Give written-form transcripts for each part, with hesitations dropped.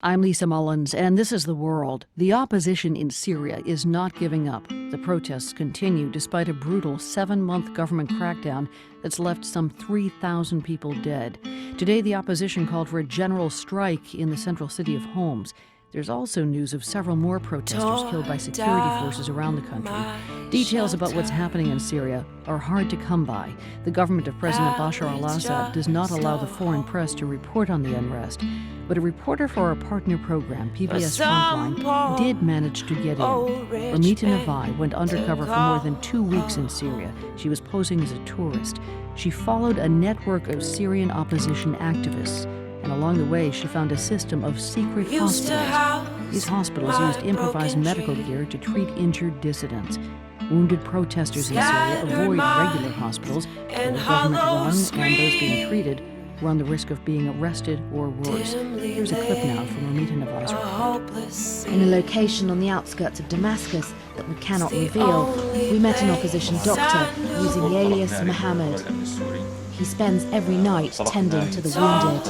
I'm Lisa Mullins, and this is The World. The opposition in Syria is not giving up. The protests continue despite a brutal 7-month government crackdown that's left some 3,000 people dead. Today, the opposition called for a general strike in the central city of Homs. There's also news of several more protesters killed by security forces around the country. Details about what's happening in Syria are hard to come by. The government of President Bashar al-Assad does not allow the foreign press to report on the unrest. But a reporter for our partner program, PBS Frontline, did manage to get in. Ramita Navai went undercover for more than 2 weeks in Syria. She was posing as a tourist. She followed a network of Syrian opposition activists. And along the way, she found a system of secret hospitals. These hospitals used improvised medical gear to treat injured dissidents. Wounded protesters in Syria avoid regular hospitals, where the government run, and those being treated run the risk of being arrested or worse. Here's a clip now from Ramita Navai's report. In a location on the outskirts of Damascus that we cannot reveal, we met an opposition doctor using the alias Mohammed. He spends every night tending to the wounded.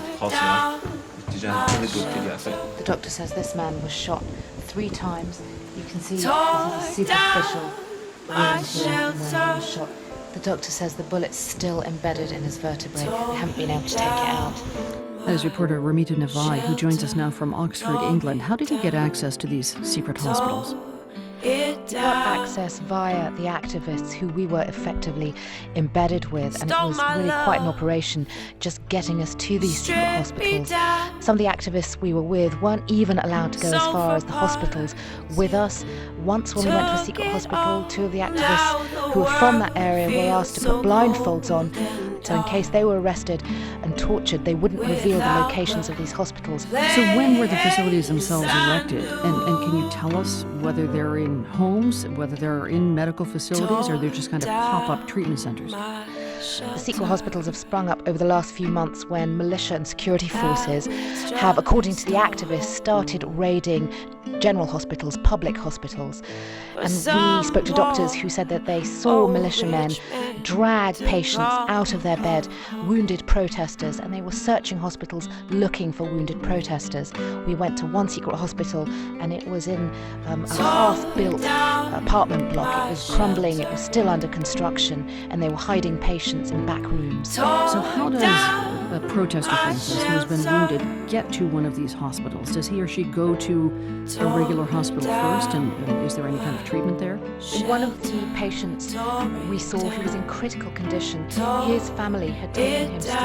The doctor says this man was shot 3 times. You can see a superficial wound here when he was shot. The doctor says the bullet's still embedded in his vertebrae. They haven't been able to take it out. That is reporter Ramita Navai, who joins us now from Oxford, England. How did he get access to these secret hospitals? We got access via the activists who we were effectively embedded with, and it was really quite an operation just getting us to these secret hospitals. Some of the activists we were with weren't even allowed to go as far as the hospitals with us. Once when we went to a secret hospital, 2 of the activists who were from that area were asked to put blindfolds on, so in case they were arrested and tortured, they wouldn't reveal the locations of these hospitals. So when were the facilities themselves erected? And can you tell us whether they're in homes, whether they're in medical facilities, or they're just kind of pop-up treatment centers? The secret hospitals have sprung up over the last few months when militia and security forces have, according to the activists, started raiding general hospitals, public hospitals. And we spoke to doctors who said that they saw militiamen drag patients out of their bed, wounded protesters, and they were searching hospitals looking for wounded protesters. We went to one secret hospital, and it was in a half-built apartment block. It was crumbling, it was still under construction, and they were hiding patients in back rooms. So how does a protester, for instance, who has been wounded, get to one of these hospitals? Does he or she go to a regular hospital first, and is there any kind of treatment there? One of the patients we saw who was in critical condition, his family had taken him straight